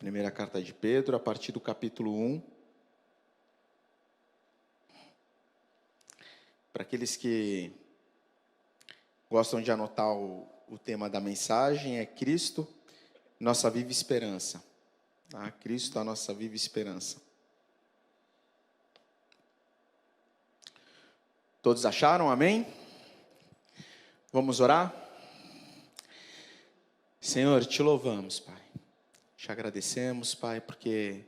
Primeira carta de Pedro, a partir do capítulo 1. Para aqueles que gostam de anotar o tema da mensagem, é Cristo, nossa viva esperança. Tá? Cristo, a nossa viva esperança. Todos acharam? Amém? Vamos orar? Senhor, te louvamos, Pai. Te agradecemos, Pai, porque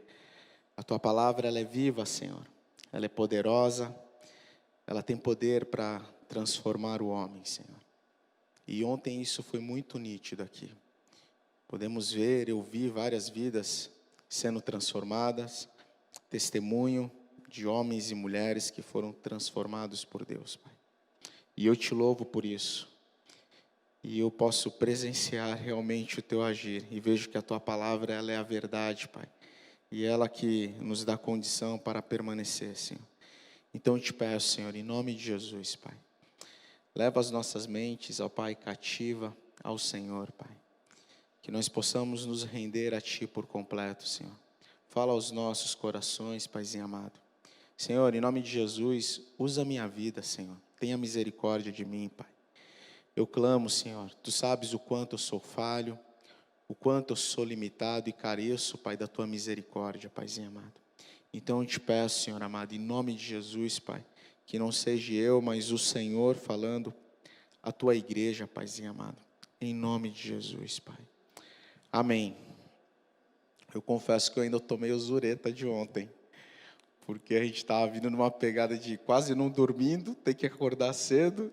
a Tua palavra ela é viva, Senhor. Ela é poderosa. Ela tem poder para transformar o homem, Senhor. E ontem isso foi muito nítido aqui. Podemos ver, eu vi várias vidas sendo transformadas. Testemunho de homens e mulheres que foram transformados por Deus, Pai. E eu te louvo por isso. E eu posso presenciar realmente o Teu agir. E vejo que a Tua palavra ela é a verdade, Pai. E ela que nos dá condição para permanecer, Senhor. Então eu te peço, Senhor, em nome de Jesus, Pai. Leva as nossas mentes, ó Pai, cativa ao Senhor, Pai. Que nós possamos nos render a Ti por completo, Senhor. Fala aos nossos corações, Paizinho amado. Senhor, em nome de Jesus, usa a minha vida, Senhor. Tenha misericórdia de mim, Pai. Eu clamo, Senhor, Tu sabes o quanto eu sou falho, o quanto eu sou limitado e careço, Pai, da Tua misericórdia, Paizinho amado. Então eu te peço, Senhor amado, em nome de Jesus, Pai, que não seja eu, mas o Senhor falando à Tua igreja, Paizinho amado. Em nome de Jesus, Pai. Amém. Eu confesso que eu ainda tomei o zureta de ontem, porque a gente estava vindo numa pegada de quase não dormindo, ter que acordar cedo,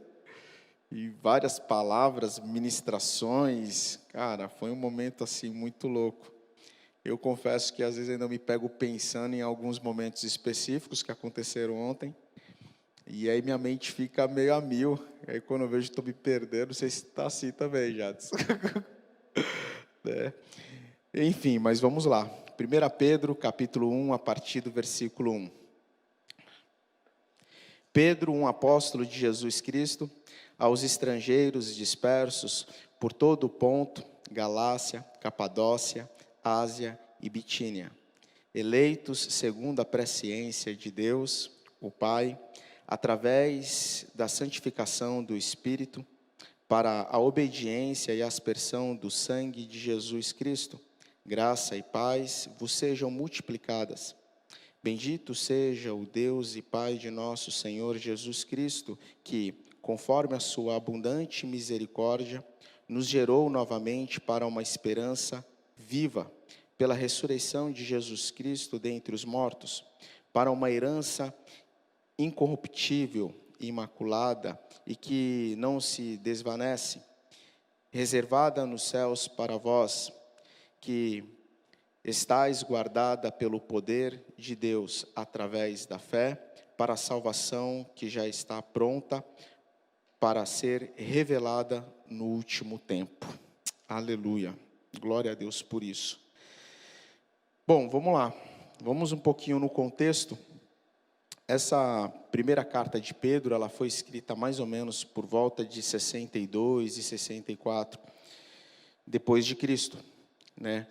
e várias palavras, ministrações, cara, foi um momento assim muito louco. Eu confesso que às vezes ainda me pego pensando em alguns momentos específicos que aconteceram ontem, e aí minha mente fica meio a mil, e aí quando eu vejo que estou me perdendo, não sei se está assim também, Jadson. Enfim, mas vamos lá. 1 Pedro, capítulo 1, a partir do versículo 1. Pedro, um apóstolo de Jesus Cristo, aos estrangeiros dispersos por todo o Ponto, Galácia, Capadócia, Ásia e Bitínia, eleitos segundo a presciência de Deus, o Pai, através da santificação do Espírito, para a obediência e aspersão do sangue de Jesus Cristo, graça e paz vos sejam multiplicadas. Bendito seja o Deus e Pai de nosso Senhor Jesus Cristo, que, conforme a sua abundante misericórdia, nos gerou novamente para uma esperança viva, pela ressurreição de Jesus Cristo dentre os mortos, para uma herança incorruptível, imaculada e que não se desvanece, reservada nos céus para vós, que estais guardada pelo poder de Deus através da fé, para a salvação que já está pronta para ser revelada no último tempo. Aleluia. Glória a Deus por isso. Bom, vamos lá. Vamos um pouquinho no contexto. Essa primeira carta de Pedro, ela foi escrita mais ou menos por volta de 62 e 64 depois de Cristo, né?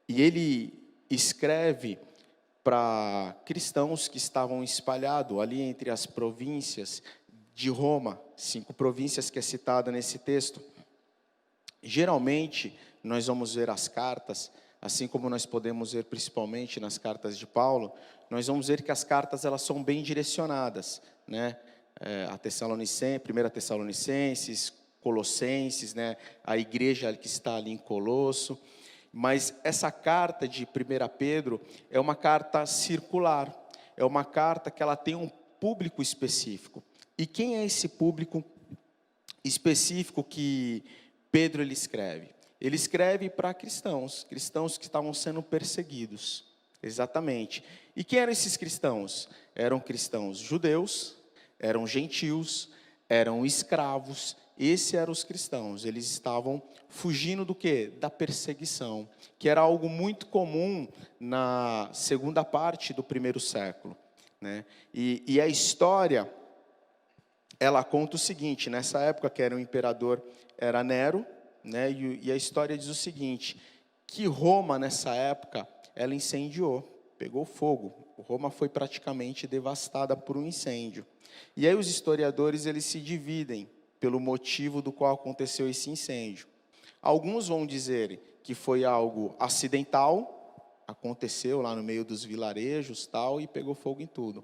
E ele escreve para cristãos que estavam espalhados ali entre as províncias de Roma, 5 províncias que é citada nesse texto. Geralmente, nós vamos ver as cartas, assim como nós podemos ver principalmente nas cartas de Paulo, nós vamos ver que as cartas elas são bem direcionadas, né? A Tessalonicenses, 1 Tessalonicenses, Colossenses, né? A igreja que está ali em Colosso. Mas essa carta de 1 Pedro é uma carta circular, é uma carta que ela tem um público específico. E quem é esse público específico que Pedro ele escreve? Ele escreve para cristãos que estavam sendo perseguidos, exatamente. E quem eram esses cristãos? Eram cristãos judeus, eram gentios, eram escravos. Esses eram os cristãos, eles estavam fugindo do quê? Da perseguição, que era algo muito comum na segunda parte do primeiro século, né? E a história, ela conta o seguinte, nessa época que era o imperador, era Nero, né? E a história diz o seguinte, que Roma, nessa época, ela incendiou, pegou fogo. Roma foi praticamente devastada por um incêndio. E aí os historiadores, eles se dividem pelo motivo do qual aconteceu esse incêndio. Alguns vão dizer que foi algo acidental, aconteceu lá no meio dos vilarejos, tal, e pegou fogo em tudo.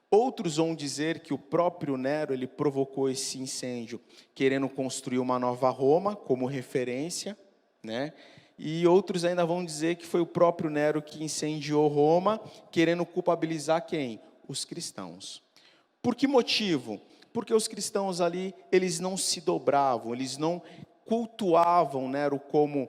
Outros vão dizer que o próprio Nero, ele provocou esse incêndio, querendo construir uma nova Roma, como referência, né? E outros ainda vão dizer que foi o próprio Nero que incendiou Roma, querendo culpabilizar quem? Os cristãos. Por que motivo? Porque os cristãos ali, eles não se dobravam, eles não cultuavam Nero como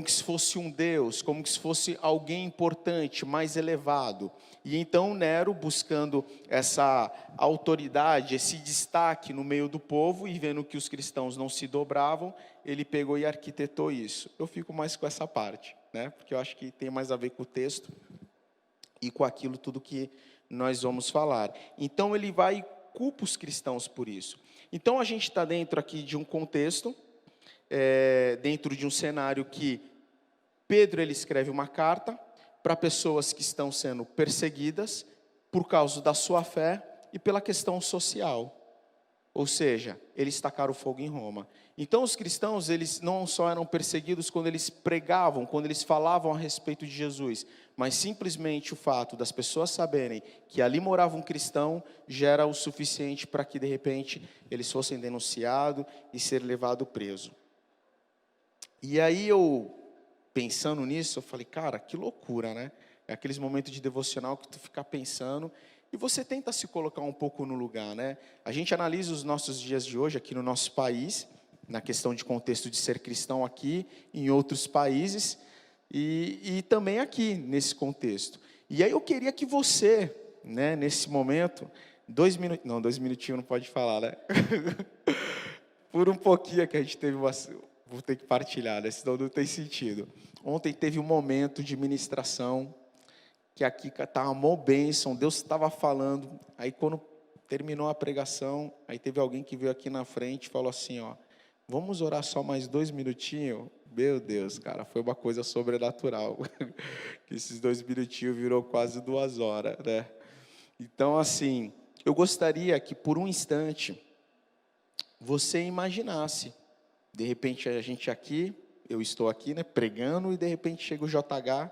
que se fosse um deus, como que se fosse alguém importante, mais elevado. E então Nero, buscando essa autoridade, esse destaque no meio do povo, e vendo que os cristãos não se dobravam, ele pegou e arquitetou isso. Eu fico mais com essa parte, né? Porque eu acho que tem mais a ver com o texto e com aquilo tudo que nós vamos falar. Então ele vai e culpa os cristãos por isso. Então a gente está dentro aqui de um contexto, dentro de um cenário que Pedro, ele escreve uma carta para pessoas que estão sendo perseguidas por causa da sua fé e pela questão social. Ou seja, eles tacaram fogo em Roma. Então os cristãos, eles não só eram perseguidos quando eles pregavam, quando eles falavam a respeito de Jesus, mas simplesmente o fato das pessoas saberem que ali morava um cristão, já era o suficiente para que de repente eles fossem denunciados e ser levado preso. E aí eu, pensando nisso, eu falei, cara, que loucura, né? É aqueles momentos de devocional que tu fica pensando e você tenta se colocar um pouco no lugar, né? A gente analisa os nossos dias de hoje aqui no nosso país, na questão de contexto de ser cristão aqui, em outros países, e também aqui, nesse contexto. E aí eu queria que você, né, nesse momento, 2 minutos, não, 2 minutinhos não pode falar, né? Por um pouquinho que a gente teve uma... Vou ter que partilhar, né? Senão não tem sentido. Ontem teve um momento de ministração, que aqui estava uma bênção, Deus estava falando, aí quando terminou a pregação, aí teve alguém que veio aqui na frente e falou assim, ó, vamos orar só mais 2 minutinhos? Meu Deus, cara, foi uma coisa sobrenatural. Esses 2 minutinhos virou quase 2 horas, né? Então, assim, eu gostaria que por um instante, você imaginasse, de repente a gente aqui, eu estou aqui, né, pregando, e de repente chega o JH,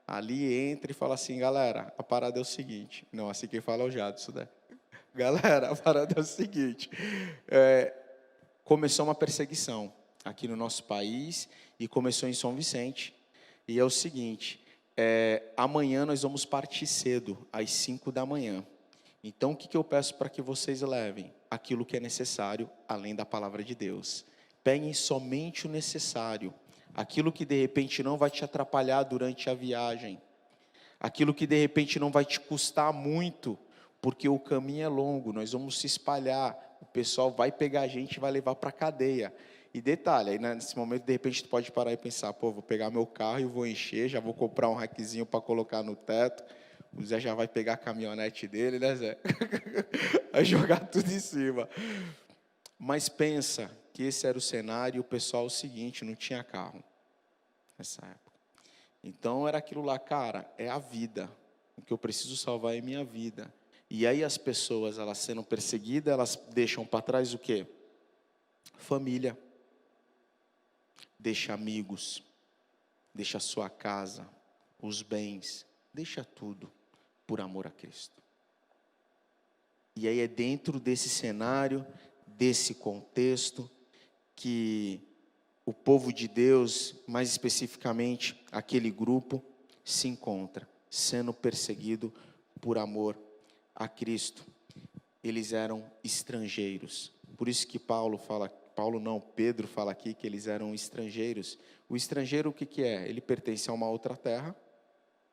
ali entra e fala assim, galera, a parada é o seguinte, não, assim quem fala é o Jadson, né? Galera, a parada é o seguinte, começou uma perseguição aqui no nosso país, e começou em São Vicente, e é o seguinte, amanhã nós vamos partir cedo, às 5 da manhã, então o que eu peço para que vocês levem? Aquilo que é necessário, além da palavra de Deus. Peguem somente o necessário, aquilo que de repente não vai te atrapalhar durante a viagem, aquilo que de repente não vai te custar muito, porque o caminho é longo, nós vamos se espalhar, o pessoal vai pegar a gente e vai levar para a cadeia. E detalhe, aí nesse momento de repente tu pode parar e pensar, pô, vou pegar meu carro e vou encher, já vou comprar um rackzinho para colocar no teto, o Zé já vai pegar a caminhonete dele, né, Zé? Vai jogar tudo em cima. Mas pensa que esse era o cenário, e o pessoal o seguinte, não tinha carro nessa época. Então era aquilo lá, cara, é a vida. O que eu preciso salvar é minha vida. E aí as pessoas, elas sendo perseguidas, elas deixam para trás o quê? Família. Deixa amigos. Deixa a sua casa, os bens. Deixa tudo por amor a Cristo. E aí é dentro desse cenário, desse contexto, que o povo de Deus, mais especificamente aquele grupo, se encontra, sendo perseguido por amor a Cristo. Eles eram estrangeiros. Por isso que Pedro fala aqui que eles eram estrangeiros. O estrangeiro o que é? Ele pertence a uma outra terra,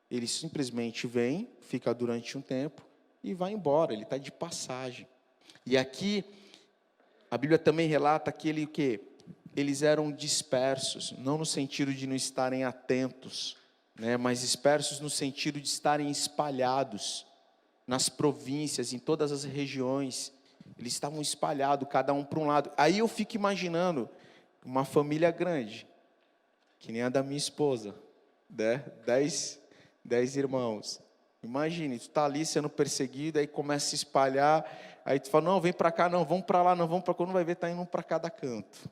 ele simplesmente vem, fica durante um tempo e vai embora, ele está de passagem. E aqui, a Bíblia também relata que eles eram dispersos, não no sentido de não estarem atentos, né, mas dispersos no sentido de estarem espalhados nas províncias, em todas as regiões. Eles estavam espalhados, cada um para um lado. Aí eu fico imaginando uma família grande, que nem a da minha esposa, né? 10 irmãos. Imagine, tu tá ali sendo perseguido, aí começa a se espalhar, aí tu fala, não, vem para cá, não, vamos para lá, não, vamos para cá, quando vai ver, tá indo um para cada canto.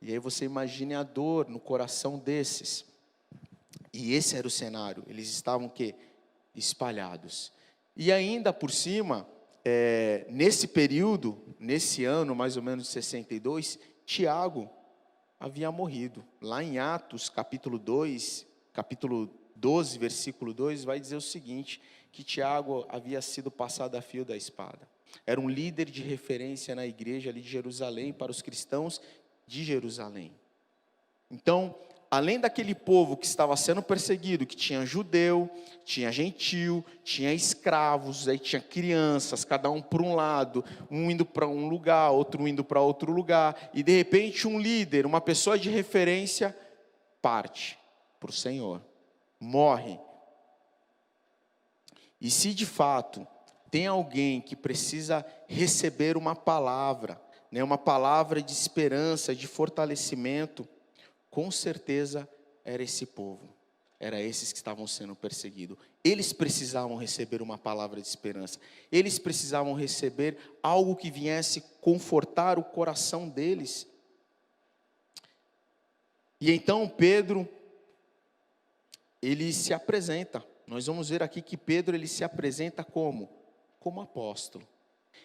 E aí você imagine a dor no coração desses. E esse era o cenário, eles estavam o quê? Espalhados. E ainda por cima, nesse período, nesse ano mais ou menos de 62, Tiago havia morrido. Lá em Atos, capítulo 2, capítulo 12, versículo 2, vai dizer o seguinte, que Tiago havia sido passado a fio da espada. Era um líder de referência na igreja ali de Jerusalém, para os cristãos de Jerusalém. Então, além daquele povo que estava sendo perseguido, que tinha judeu, tinha gentil, tinha escravos, aí tinha crianças, cada um por um lado, um indo para um lugar, outro indo para outro lugar, e de repente um líder, uma pessoa de referência, parte para o Senhor, morre. E se de fato tem alguém que precisa receber uma palavra de esperança, de fortalecimento, com certeza era esse povo, era esses que estavam sendo perseguidos. Eles precisavam receber uma palavra de esperança, eles precisavam receber algo que viesse confortar o coração deles. E então Pedro, ele se apresenta, nós vamos ver aqui que Pedro, ele se apresenta como apóstolo.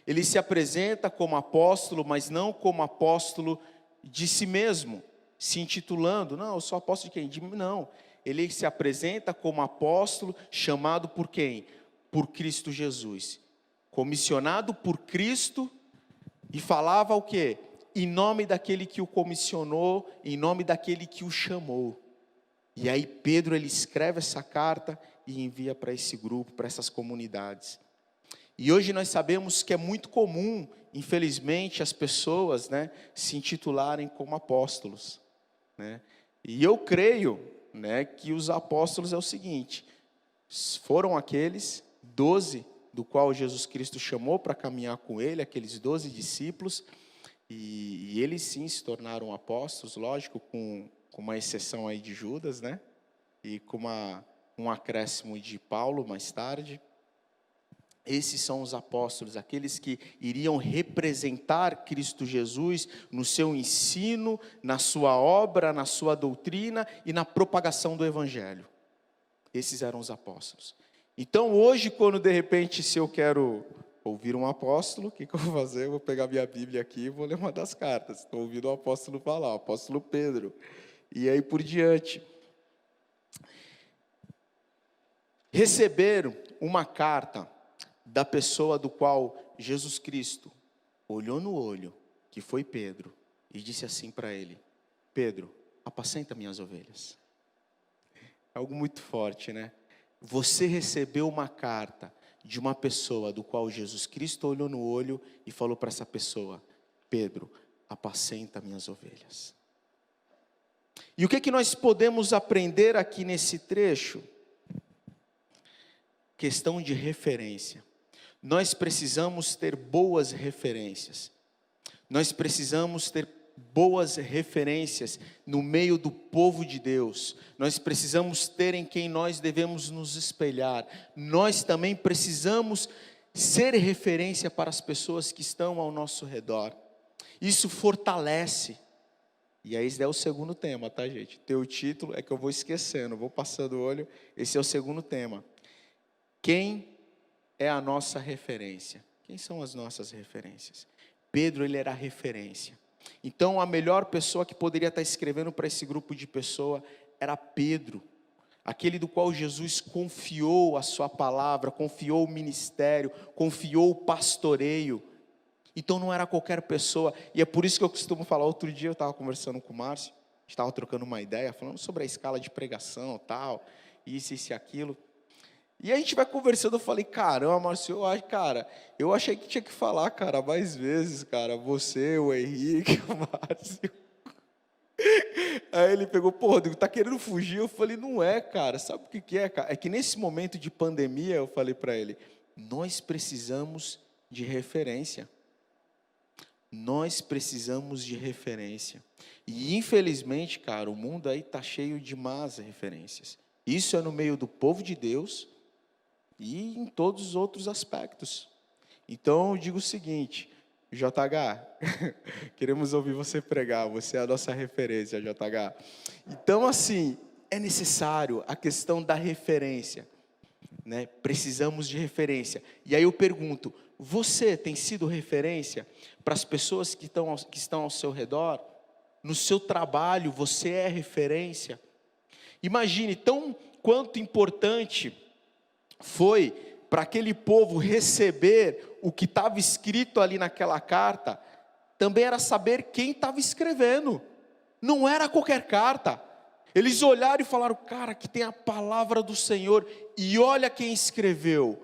Ele se apresenta como apóstolo, mas não como apóstolo de si mesmo, se intitulando, não, eu sou apóstolo de quem? De mim, não. Ele se apresenta como apóstolo, chamado por quem? Por Cristo Jesus. Comissionado por Cristo, e falava o quê? Em nome daquele que o comissionou, em nome daquele que o chamou. E aí Pedro, ele escreve essa carta e envia para esse grupo, para essas comunidades. E hoje nós sabemos que é muito comum, infelizmente, as pessoas, se intitularem como apóstolos. E eu creio, que os apóstolos é o seguinte, foram aqueles 12, do qual Jesus Cristo chamou para caminhar com ele, aqueles 12 discípulos, e eles sim se tornaram apóstolos, lógico, com uma exceção aí de Judas, e com um acréscimo de Paulo mais tarde. Esses são os apóstolos, aqueles que iriam representar Cristo Jesus no seu ensino, na sua obra, na sua doutrina e na propagação do Evangelho. Esses eram os apóstolos. Então hoje, quando de repente, se eu quero ouvir um apóstolo, o que eu vou fazer? Eu vou pegar minha Bíblia aqui e vou ler uma das cartas. Estou ouvindo o apóstolo falar, o apóstolo Pedro. E aí por diante. Receber uma carta da pessoa do qual Jesus Cristo olhou no olho, que foi Pedro, e disse assim para ele, Pedro, apacenta minhas ovelhas. É algo muito forte, Você recebeu uma carta de uma pessoa do qual Jesus Cristo olhou no olho e falou para essa pessoa, Pedro, apacenta minhas ovelhas. E o que nós podemos aprender aqui nesse trecho? Questão de referência. Nós precisamos ter boas referências. Nós precisamos ter boas referências no meio do povo de Deus. Nós precisamos ter em quem nós devemos nos espelhar. Nós também precisamos ser referência para as pessoas que estão ao nosso redor. Isso fortalece. E aí esse é o segundo tema, tá, gente? Teu título é que eu vou esquecendo, vou passando o olho. Esse é o segundo tema. Quem é a nossa referência? Quem são as nossas referências? Pedro, ele era a referência. Então, a melhor pessoa que poderia estar escrevendo para esse grupo de pessoas era Pedro. Aquele do qual Jesus confiou a sua palavra, confiou o ministério, confiou o pastoreio. Então, não era qualquer pessoa. E é por isso que eu costumo falar, outro dia eu estava conversando com o Márcio, a gente estava trocando uma ideia, falando sobre a escala de pregação, tal, isso e aquilo. E a gente vai conversando, eu falei, caramba, Márcio, eu achei que tinha que falar, mais vezes, você, o Henrique, o Márcio. Aí ele pegou, Rodrigo, tá querendo fugir? Eu falei, não é, sabe o que é, cara? É que nesse momento de pandemia, eu falei para ele, nós precisamos de referência. Nós precisamos de referência. E infelizmente, cara, o mundo aí está cheio de más referências. Isso é no meio do povo de Deus e em todos os outros aspectos. Então eu digo o seguinte, JH, queremos ouvir você pregar, você é a nossa referência, JH. Então assim, é necessário a questão da referência, né? Precisamos de referência. E aí eu pergunto, você tem sido referência para as pessoas que estão ao seu redor? No seu trabalho, você é referência? Imagine quanto importante foi para aquele povo receber o que estava escrito ali naquela carta. Também era saber quem estava escrevendo. Não era qualquer carta. Eles olharam e falaram, cara, aqui tem a palavra do Senhor. E olha quem escreveu.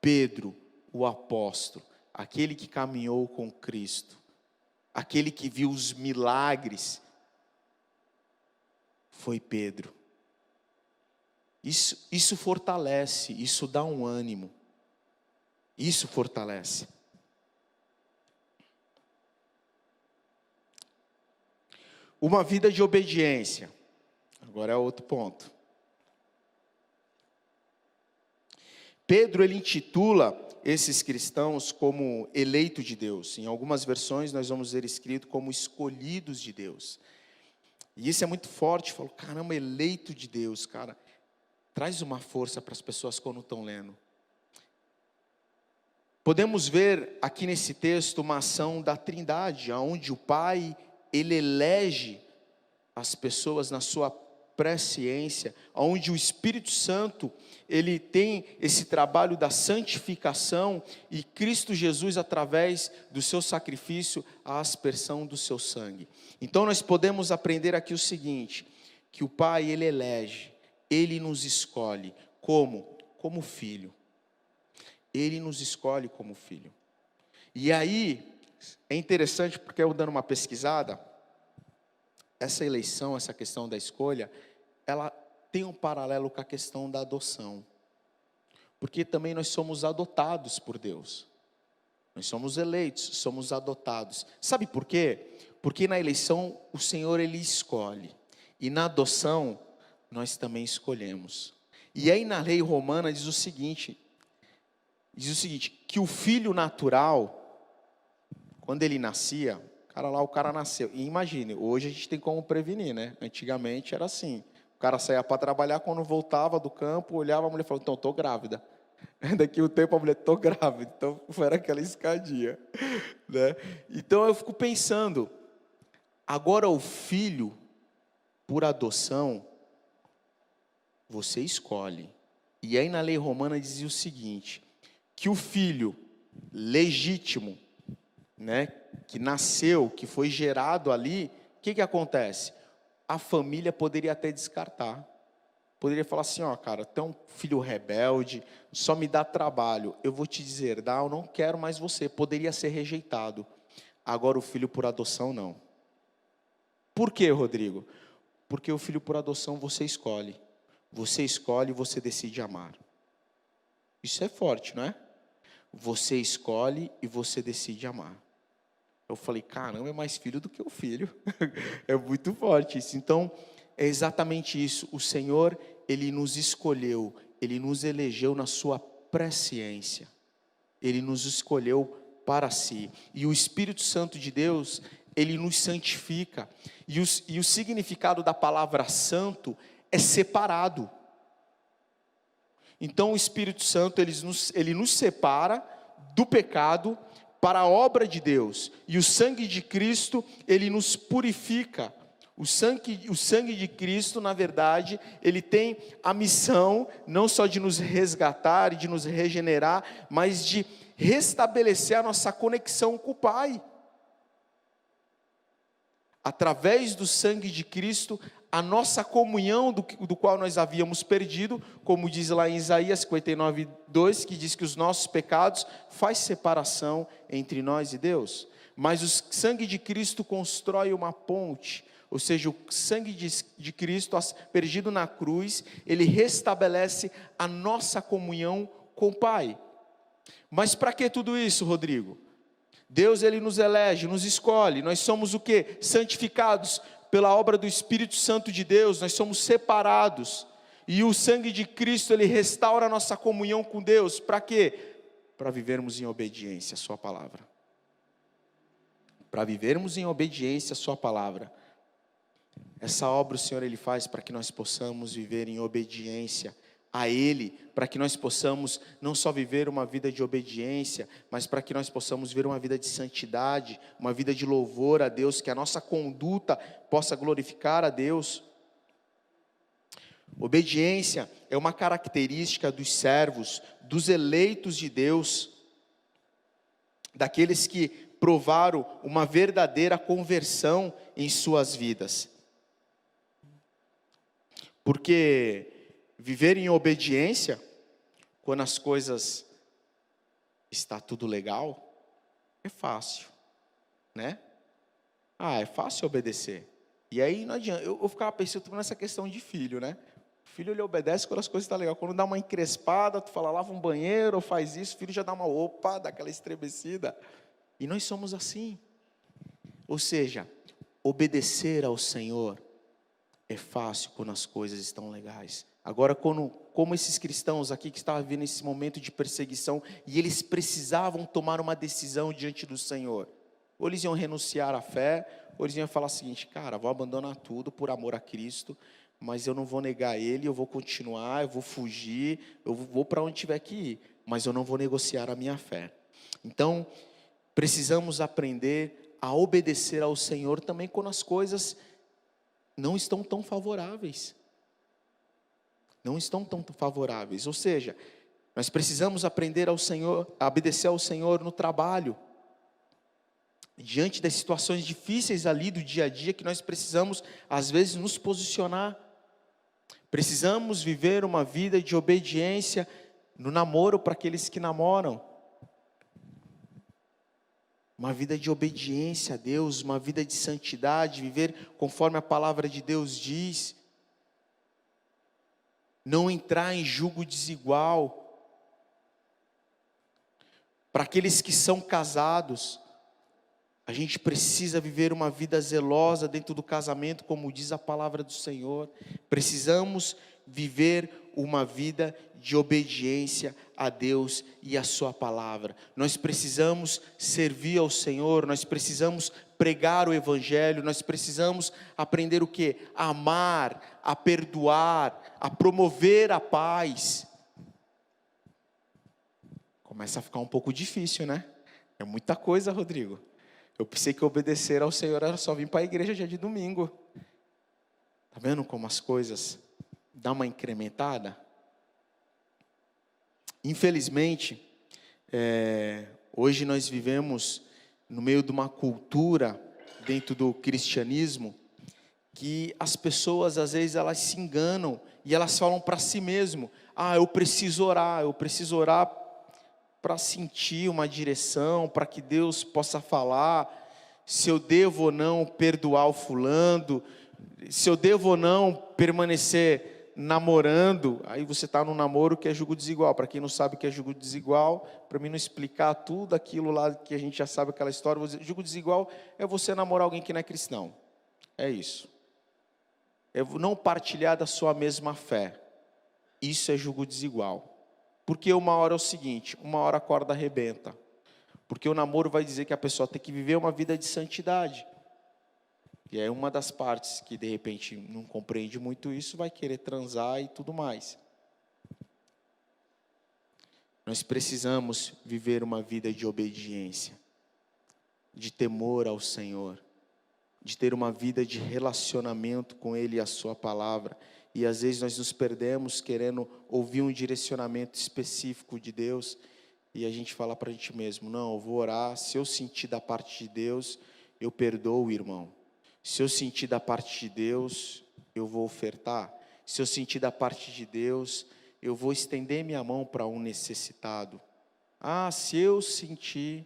Pedro, o apóstolo, aquele que caminhou com Cristo, aquele que viu os milagres, foi Pedro. Isso fortalece, isso dá um ânimo, isso fortalece. Uma vida de obediência, agora é outro ponto. Pedro, ele intitula esses cristãos como eleitos de Deus. Em algumas versões nós vamos ver escrito como escolhidos de Deus. E isso é muito forte, eu falo, caramba, eleito de Deus, cara. Traz uma força para as pessoas quando estão lendo. Podemos ver aqui nesse texto uma ação da Trindade, onde o Pai, ele elege as pessoas na sua presciência, onde o Espírito Santo, ele tem esse trabalho da santificação, e Cristo Jesus, através do seu sacrifício, a aspersão do seu sangue. Então nós podemos aprender aqui o seguinte, que o Pai, ele elege, ele nos escolhe, como filho. Ele nos escolhe como filho. E aí, é interessante, porque eu dando uma pesquisada, essa eleição, essa questão da escolha, ela tem um paralelo com a questão da adoção. Porque também nós somos adotados por Deus. Nós somos eleitos, somos adotados. Sabe por quê? Porque na eleição o Senhor, ele escolhe. E na adoção nós também escolhemos. E aí na lei romana diz o seguinte, que o filho natural, quando ele nascia, o cara nasceu. E imagine, hoje a gente tem como prevenir, né? Antigamente era assim, o cara saía para trabalhar, quando voltava do campo, olhava a mulher e falava, então, estou grávida. Daqui um tempo a mulher, estou grávida. Então, era aquela escadinha, né? Então eu fico pensando, agora o filho, por adoção, você escolhe. E aí na lei romana dizia o seguinte, que o filho legítimo, né, que nasceu, que foi gerado ali, o que acontece? A família poderia até descartar. Poderia falar assim, ó, cara, tu é um filho rebelde, só me dá trabalho, eu vou te deserdar, eu não quero mais você. Poderia ser rejeitado. Agora o filho por adoção não. Por quê, Rodrigo? Porque o filho por adoção você escolhe. Você escolhe e você decide amar. Isso é forte, não é? Você escolhe e você decide amar. Eu falei, caramba, é mais filho do que o filho. É muito forte isso. Então, é exatamente isso. O Senhor, ele nos escolheu, ele nos elegeu na sua presciência. Ele nos escolheu para si. E o Espírito Santo de Deus, ele nos santifica. E o significado da palavra santo é separado. Então o Espírito Santo, ele nos separa do pecado para a obra de Deus. E o sangue de Cristo, ele nos purifica. O sangue de Cristo, na verdade, ele tem a missão, não só de nos resgatar e de nos regenerar, mas de restabelecer a nossa conexão com o Pai. Através do sangue de Cristo, a nossa comunhão do qual nós havíamos perdido, como diz lá em Isaías 59:2, que diz que os nossos pecados faz separação entre nós e Deus. Mas o sangue de Cristo constrói uma ponte, ou seja, o sangue de Cristo perdido na cruz, ele restabelece a nossa comunhão com o Pai. Mas para que tudo isso, Rodrigo? Deus, Ele nos elege, nos escolhe. Nós somos o quê? Santificados pela obra do Espírito Santo de Deus. Nós somos separados. E o sangue de Cristo, Ele restaura a nossa comunhão com Deus. Para quê? Para vivermos em obediência à sua palavra. Para vivermos em obediência à sua palavra. Essa obra o Senhor, Ele faz para que nós possamos viver em obediência a Ele, para que nós possamos não só viver uma vida de obediência, mas para que nós possamos viver uma vida de santidade, uma vida de louvor a Deus, que a nossa conduta possa glorificar a Deus. Obediência é uma característica dos servos, dos eleitos de Deus, daqueles que provaram uma verdadeira conversão em suas vidas. Porque viver em obediência, quando as coisas está tudo legal, é fácil, né? É fácil obedecer. E aí não adianta, eu ficava pensando nessa questão de filho, né? O filho, ele obedece quando as coisas estão legais. Quando dá uma encrespada, tu fala, lava um banheiro, ou faz isso, o filho já dá uma opa, dá aquela estremecida. E nós somos assim. Ou seja, obedecer ao Senhor é fácil quando as coisas estão legais. Agora, como esses cristãos aqui que estavam vivendo esse momento de perseguição, e eles precisavam tomar uma decisão diante do Senhor. Ou eles iam renunciar à fé, ou eles iam falar o seguinte, cara, vou abandonar tudo por amor a Cristo, mas eu não vou negar Ele, eu vou continuar, eu vou fugir, eu vou para onde tiver que ir, mas eu não vou negociar a minha fé. Então, precisamos aprender a obedecer ao Senhor também quando as coisas não estão tão favoráveis. Não estão tão favoráveis. Ou seja, nós precisamos aprender ao Senhor, a obedecer ao Senhor no trabalho. Diante das situações difíceis ali do dia a dia, que nós precisamos, às vezes, nos posicionar. Precisamos viver uma vida de obediência no namoro para aqueles que namoram. Uma vida de obediência a Deus, uma vida de santidade, viver conforme a palavra de Deus diz. Não entrar em julgo desigual. Para aqueles que são casados, a gente precisa viver uma vida zelosa dentro do casamento, como diz a palavra do Senhor. Precisamos viver uma vida de obediência a Deus e a sua palavra. Nós precisamos servir ao Senhor, nós precisamos pregar o Evangelho, nós precisamos aprender o quê? A amar, a perdoar, a promover a paz. Começa a ficar um pouco difícil, né? É muita coisa, Rodrigo. Eu pensei que obedecer ao Senhor era só vir para a igreja dia de domingo. Está vendo como as coisas dão uma incrementada? Infelizmente, hoje nós vivemos no meio de uma cultura dentro do cristianismo que as pessoas às vezes elas se enganam e elas falam para si mesmo, eu preciso orar para sentir uma direção, para que Deus possa falar, se eu devo ou não perdoar o fulano, se eu devo ou não permanecer namorando. Aí você está num namoro que é julgo desigual. Para quem não sabe o que é julgo desigual, para mim não explicar tudo aquilo lá que a gente já sabe, aquela história, vou dizer, julgo desigual é você namorar alguém que não é cristão. É isso. É não partilhar da sua mesma fé. Isso é julgo desigual. Porque uma hora é o seguinte, uma hora a corda arrebenta. Porque o namoro vai dizer que a pessoa tem que viver uma vida de santidade. E aí uma das partes que de repente não compreende muito isso, vai querer transar e tudo mais. Nós precisamos viver uma vida de obediência, de temor ao Senhor, de ter uma vida de relacionamento com Ele e a sua palavra. E às vezes nós nos perdemos querendo ouvir um direcionamento específico de Deus, e a gente fala para a gente mesmo, não, eu vou orar, se eu sentir da parte de Deus, eu perdoo o irmão. Se eu sentir da parte de Deus, eu vou ofertar. Se eu sentir da parte de Deus, eu vou estender minha mão para um necessitado. Se eu sentir...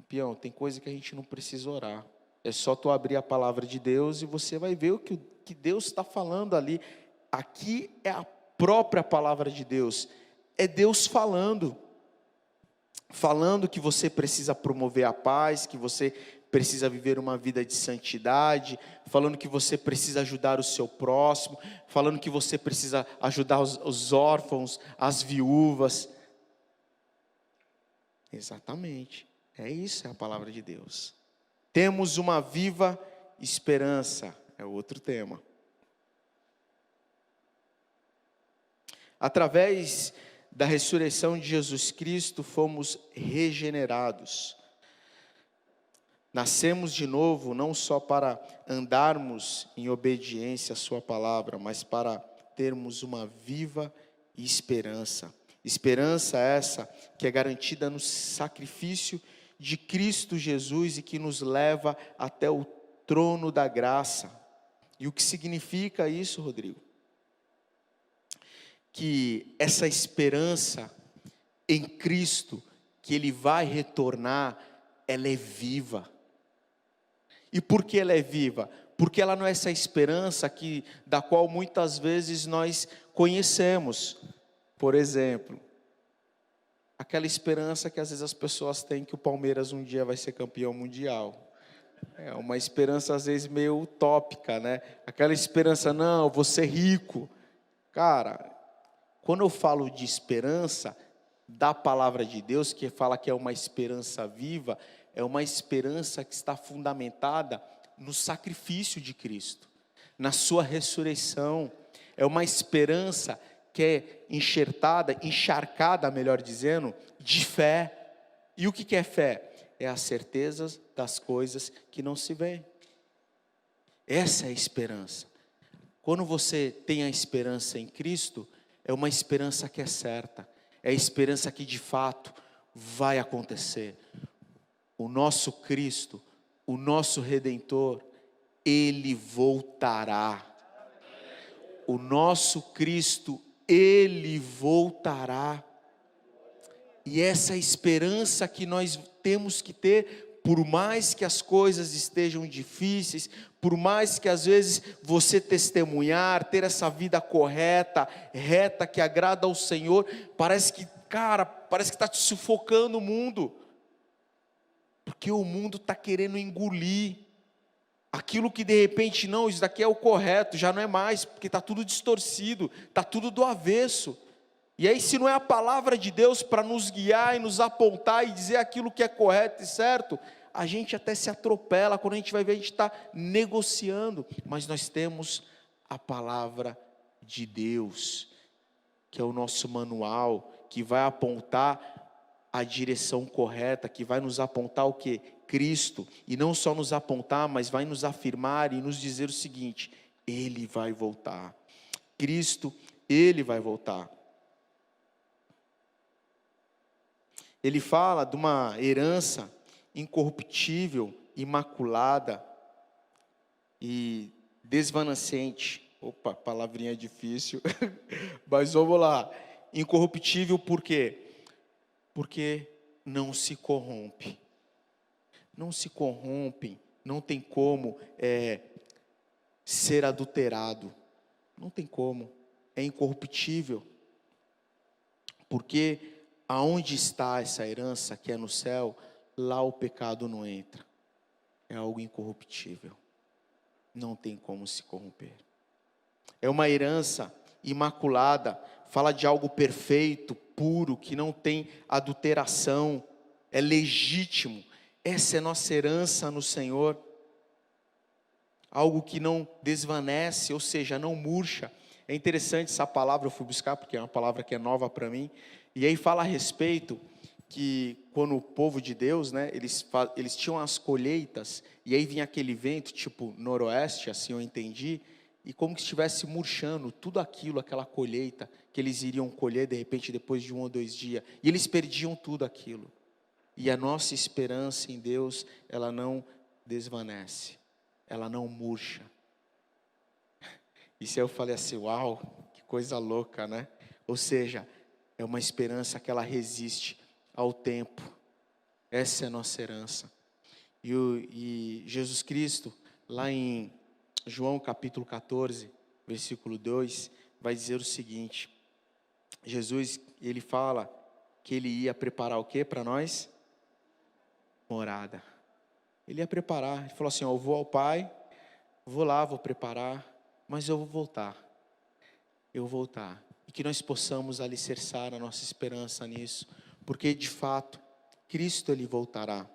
Peão, tem coisa que a gente não precisa orar. É só tu abrir a palavra de Deus e você vai ver o que Deus está falando ali. Aqui é a própria palavra de Deus. É Deus falando. falando que você precisa promover a paz, que você precisa viver uma vida de santidade, falando que você precisa ajudar o seu próximo, falando que você precisa ajudar os órfãos, as viúvas. Exatamente, é a palavra de Deus. Temos uma viva esperança, é outro tema. Através da ressurreição de Jesus Cristo, fomos regenerados. Nascemos de novo, não só para andarmos em obediência à sua palavra, mas para termos uma viva esperança. Esperança essa que é garantida no sacrifício de Cristo Jesus e que nos leva até o trono da graça. E o que significa isso, Rodrigo? Que essa esperança em Cristo, que Ele vai retornar, ela é viva. E por que ela é viva? Porque ela não é essa esperança da qual muitas vezes nós conhecemos. Por exemplo, aquela esperança que às vezes as pessoas têm que o Palmeiras um dia vai ser campeão mundial. É uma esperança às vezes meio utópica, né? Aquela esperança, não, eu vou ser rico. Cara, quando eu falo de esperança da palavra de Deus, que fala que é uma esperança viva, é uma esperança que está fundamentada no sacrifício de Cristo, na sua ressurreição. É uma esperança que é encharcada, melhor dizendo, de fé. E o que é fé? É a certeza das coisas que não se veem. Essa é a esperança. Quando você tem a esperança em Cristo, é uma esperança que é certa, é a esperança que de fato vai acontecer. O nosso Cristo, o nosso Redentor, Ele voltará. O nosso Cristo, Ele voltará. E essa esperança que nós temos que ter, por mais que as coisas estejam difíceis, por mais que às vezes você testemunhar, ter essa vida correta, reta, que agrada ao Senhor, parece que está te sufocando o mundo. Porque o mundo está querendo engolir aquilo que de repente, não, isso daqui é o correto, já não é mais, porque está tudo distorcido, está tudo do avesso. E aí, se não é a palavra de Deus para nos guiar e nos apontar e dizer aquilo que é correto e certo, a gente até se atropela. Quando a gente vai ver, a gente está negociando. Mas nós temos a palavra de Deus, que é o nosso manual, que vai apontar a direção correta, que vai nos apontar o quê? Cristo. E não só nos apontar, mas vai nos afirmar e nos dizer o seguinte: Ele vai voltar. Cristo, Ele vai voltar. Ele fala de uma herança incorruptível, imaculada e desvanecente. Opa, palavrinha difícil, mas vamos lá. Incorruptível por quê? Porque não se corrompe. Não se corrompe, não tem como ser adulterado. Não tem como, é incorruptível. Porque aonde está essa herança que é no céu, lá o pecado não entra. É algo incorruptível. Não tem como se corromper. É uma herança imaculada, fala de algo perfeito, puro, que não tem adulteração, é legítimo. Essa é nossa herança no Senhor. Algo que não desvanece, ou seja, não murcha. É interessante essa palavra, eu fui buscar porque é uma palavra que é nova para mim. E aí fala a respeito que quando o povo de Deus, né, eles tinham as colheitas, e aí vinha aquele vento, tipo noroeste, assim eu entendi, e como que estivesse murchando tudo aquilo, aquela colheita, que eles iriam colher de repente depois de 1 ou 2 dias, e eles perdiam tudo aquilo. E a nossa esperança em Deus, ela não desvanece, ela não murcha. Isso aí eu falei assim, uau, que coisa louca, né? Ou seja, é uma esperança que ela resiste ao tempo. Essa é a nossa herança. E Jesus Cristo, lá em João capítulo 14, versículo 2, vai dizer o seguinte. Jesus, ele fala que Ele ia preparar o que para nós? Morada. Ele ia preparar. Ele falou assim: eu vou ao Pai, vou lá, vou preparar, mas eu vou voltar. Eu vou voltar. E que nós possamos alicerçar a nossa esperança nisso, porque de fato, Cristo Ele voltará.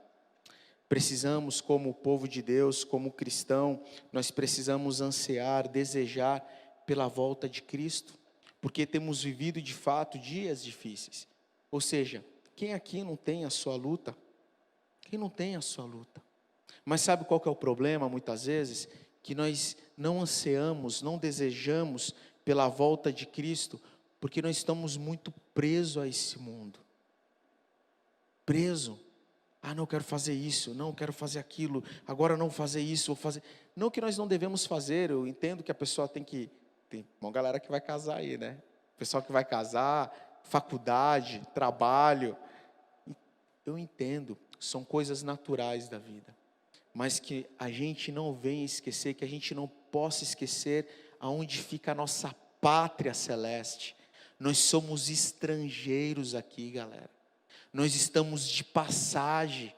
Precisamos, como povo de Deus, como cristão, nós precisamos ansiar, desejar pela volta de Cristo, porque temos vivido de fato dias difíceis. Ou seja, quem aqui não tem a sua luta? Quem não tem a sua luta? Mas sabe qual que é o problema muitas vezes? Que nós não ansiamos, não desejamos pela volta de Cristo, porque nós estamos muito presos a esse mundo. Preso. Não quero fazer isso, não quero fazer aquilo, agora não fazer isso, vou fazer. Não que nós não devemos fazer, eu entendo que a pessoa tem uma galera que vai casar aí, né? Pessoal que vai casar, faculdade, trabalho. Eu entendo, são coisas naturais da vida. Mas que a gente não venha esquecer, que a gente não possa esquecer aonde fica a nossa pátria celeste. Nós somos estrangeiros aqui, galera. Nós estamos de passagem.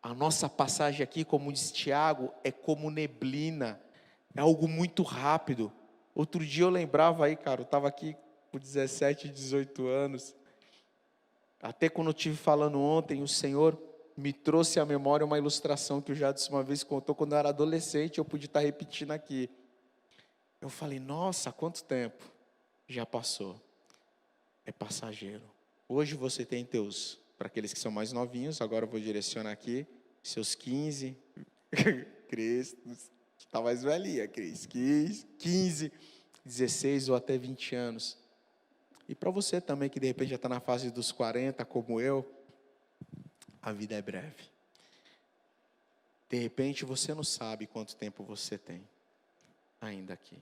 A nossa passagem aqui, como diz Tiago, é como neblina. É algo muito rápido. Outro dia eu lembrava aí, cara, eu estava aqui com 17, 18 anos. Até quando eu estive falando ontem, o Senhor me trouxe à memória uma ilustração que o Jadson uma vez contou quando eu era adolescente, eu pude estar repetindo aqui. Eu falei, nossa, quanto tempo já passou. É passageiro. Hoje você tem para aqueles que são mais novinhos, agora eu vou direcionar aqui, seus 15, Cris, está mais velhinha, Cris, 15, 16 ou até 20 anos. E para você também, que de repente já está na fase dos 40, como eu, a vida é breve. De repente você não sabe quanto tempo você tem ainda aqui.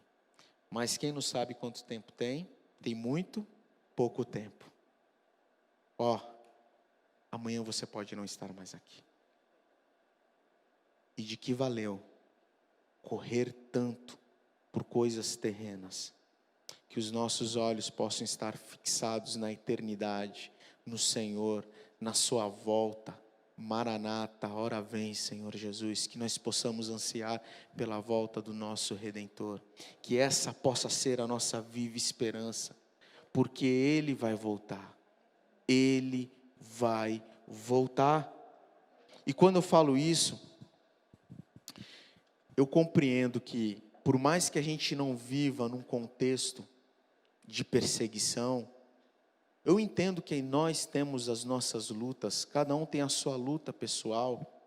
Mas quem não sabe quanto tempo tem muito pouco tempo. Amanhã você pode não estar mais aqui. E de que valeu correr tanto por coisas terrenas? Que os nossos olhos possam estar fixados na eternidade, no Senhor, na sua volta. Maranata, ora vem, Senhor Jesus. Que nós possamos ansiar pela volta do nosso Redentor. Que essa possa ser a nossa viva esperança, porque Ele vai voltar. Ele vai voltar. E quando eu falo isso, eu compreendo que, por mais que a gente não viva num contexto de perseguição, eu entendo que nós temos as nossas lutas, cada um tem a sua luta pessoal,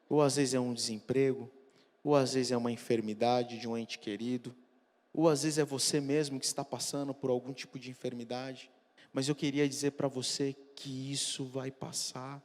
ou às vezes é um desemprego, ou às vezes é uma enfermidade de um ente querido, ou às vezes é você mesmo que está passando por algum tipo de enfermidade. Mas eu queria dizer para você que isso vai passar.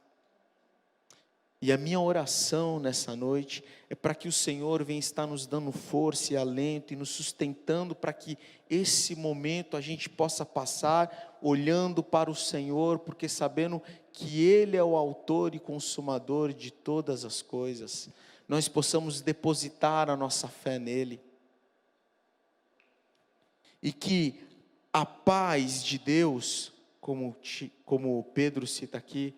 E a minha oração nessa noite é para que o Senhor venha estar nos dando força e alento e nos sustentando para que esse momento a gente possa passar olhando para o Senhor, porque sabendo que Ele é o autor e consumador de todas as coisas. Nós possamos depositar a nossa fé nele. E que a paz de Deus, como Pedro cita aqui,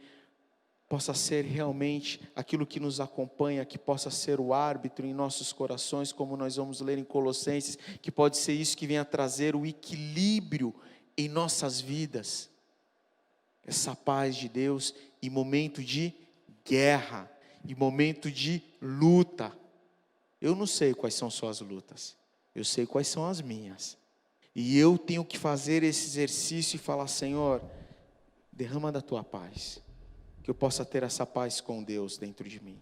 possa ser realmente aquilo que nos acompanha, que possa ser o árbitro em nossos corações, como nós vamos ler em Colossenses, que pode ser isso que venha trazer o equilíbrio em nossas vidas. Essa paz de Deus em momento de guerra, em momento de luta. Eu não sei quais são suas lutas, eu sei quais são as minhas. E eu tenho que fazer esse exercício e falar, Senhor, derrama da tua paz. Que eu possa ter essa paz com Deus dentro de mim.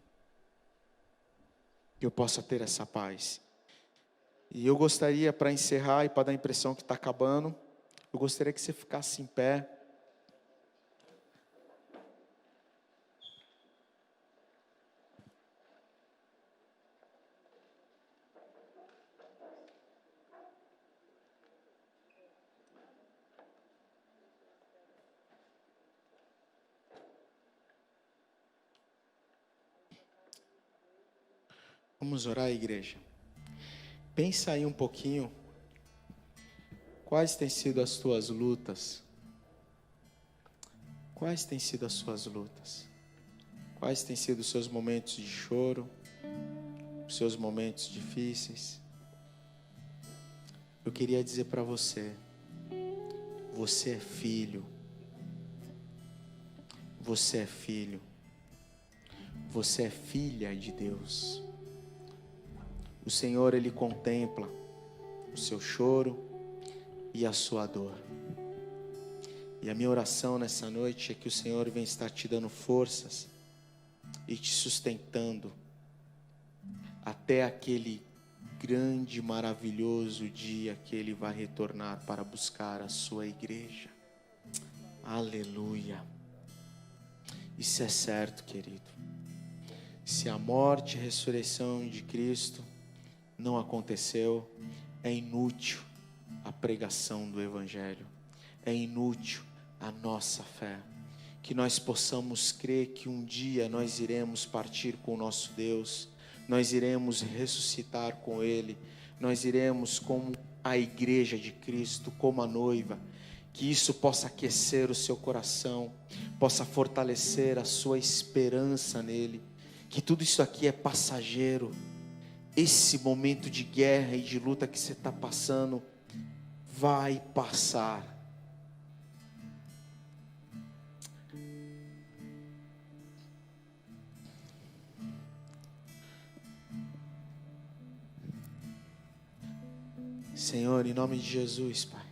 Que eu possa ter essa paz. E eu gostaria, para encerrar e para dar a impressão que está acabando, eu gostaria que você ficasse em pé. Vamos orar, igreja. Pensa aí um pouquinho. Quais têm sido as tuas lutas? Quais têm sido as suas lutas? Quais têm sido os seus momentos de choro? Os seus momentos difíceis? Eu queria dizer para você, você é filho. Você é filho. Você é filha de Deus. O Senhor, Ele contempla o seu choro e a sua dor. E a minha oração nessa noite é que o Senhor venha estar te dando forças e te sustentando até aquele grande, maravilhoso dia que Ele vai retornar para buscar a sua igreja. Aleluia. Isso é certo, querido. Se a morte e a ressurreição de Cristo não aconteceu, é inútil a pregação do Evangelho. É inútil a nossa fé. Que nós possamos crer que um dia nós iremos partir com o nosso Deus, nós iremos ressuscitar com Ele, nós iremos como a igreja de Cristo, como a noiva. Que isso possa aquecer o seu coração, possa fortalecer a sua esperança nele. Que tudo isso aqui é passageiro. Esse momento de guerra e de luta que você está passando vai passar. Senhor, em nome de Jesus, Pai,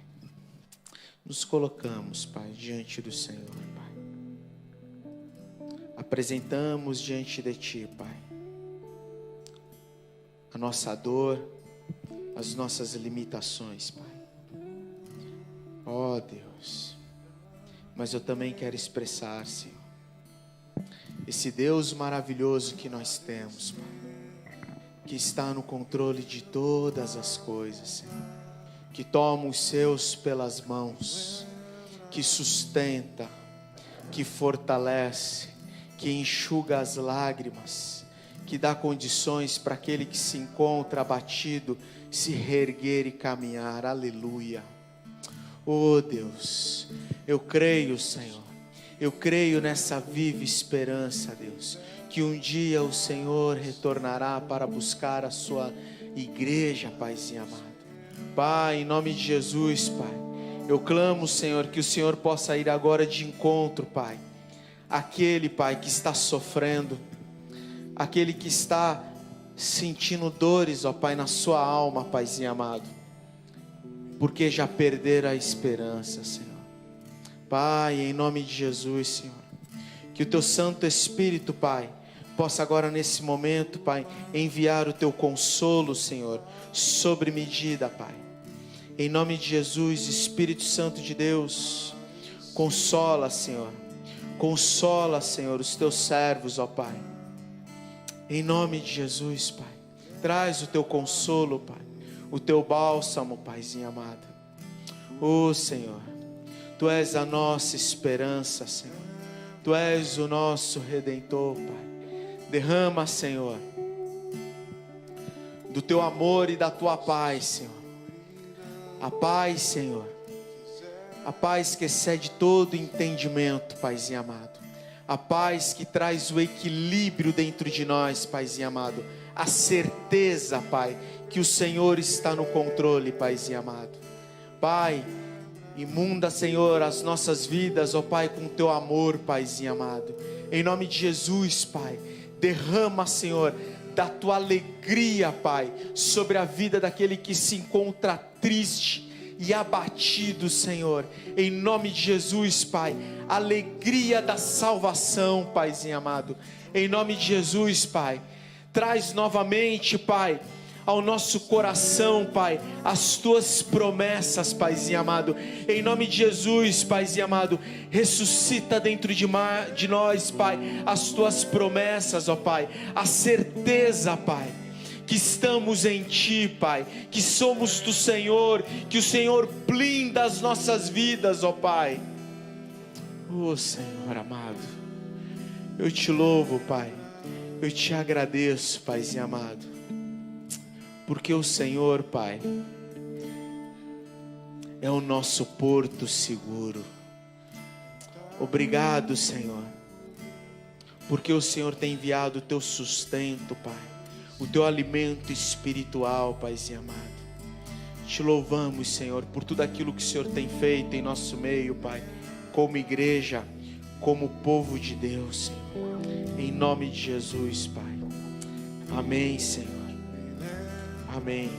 nos colocamos, Pai, diante do Senhor, Pai. Apresentamos diante de Ti, Pai, a nossa dor, as nossas limitações, Pai. Ó Deus, mas eu também quero expressar, Senhor, esse Deus maravilhoso que nós temos, Pai, que está no controle de todas as coisas, Senhor, que toma os seus pelas mãos, que sustenta, que fortalece, que enxuga as lágrimas, que dá condições para aquele que se encontra abatido se reerguer e caminhar. Aleluia. Oh Deus, eu creio, Senhor, eu creio nessa viva esperança, Deus, que um dia o Senhor retornará para buscar a sua igreja, Paizinho amado. Pai, em nome de Jesus, Pai, eu clamo, Senhor, que o Senhor possa ir agora de encontro, Pai, aquele, Pai, que está sofrendo, aquele que está sentindo dores, ó Pai, na sua alma, Paizinho amado, porque já perderam a esperança, Senhor. Pai, em nome de Jesus, Senhor, que o Teu Santo Espírito, Pai, possa agora nesse momento, Pai, enviar o Teu consolo, Senhor, sobre medida, Pai. Em nome de Jesus, Espírito Santo de Deus, consola, Senhor, os Teus servos, ó Pai. Em nome de Jesus, Pai, traz o Teu consolo, Pai, o Teu bálsamo, Paizinho amado. Ó Senhor, Tu és a nossa esperança, Senhor, Tu és o nosso Redentor, Pai. Derrama, Senhor, do Teu amor e da Tua paz, Senhor. A paz, Senhor, a paz que excede todo entendimento, Paizinho amado. A paz que traz o equilíbrio dentro de nós, Paizinho amado. A certeza, Pai, que o Senhor está no controle, Paizinho amado. Pai, imunda, Senhor, as nossas vidas, ó Pai, com Teu amor, Paizinho amado. Em nome de Jesus, Pai, derrama, Senhor, da Tua alegria, Pai, sobre a vida daquele que se encontra triste e abatido, Senhor. Em nome de Jesus, Pai, alegria da salvação, Paizinho amado. Em nome de Jesus, Pai, traz novamente, Pai, ao nosso coração, Pai, as Tuas promessas, Paizinho amado. Em nome de Jesus, Paizinho amado, ressuscita dentro de nós, Pai, as Tuas promessas, ó Pai. A certeza, Pai, que estamos em Ti, Pai, que somos do Senhor, que o Senhor blinda as nossas vidas, ó Pai. Ó Senhor amado, eu Te louvo, Pai, eu Te agradeço, Paizinho amado, porque o Senhor, Pai, é o nosso porto seguro. Obrigado, Senhor, porque o Senhor tem enviado o teu sustento, Pai, o teu alimento espiritual, Paizinho amado. Te louvamos, Senhor, por tudo aquilo que o Senhor tem feito em nosso meio, Pai, como igreja, como povo de Deus, Senhor. Em nome de Jesus, Pai. Amém, Senhor. Amém.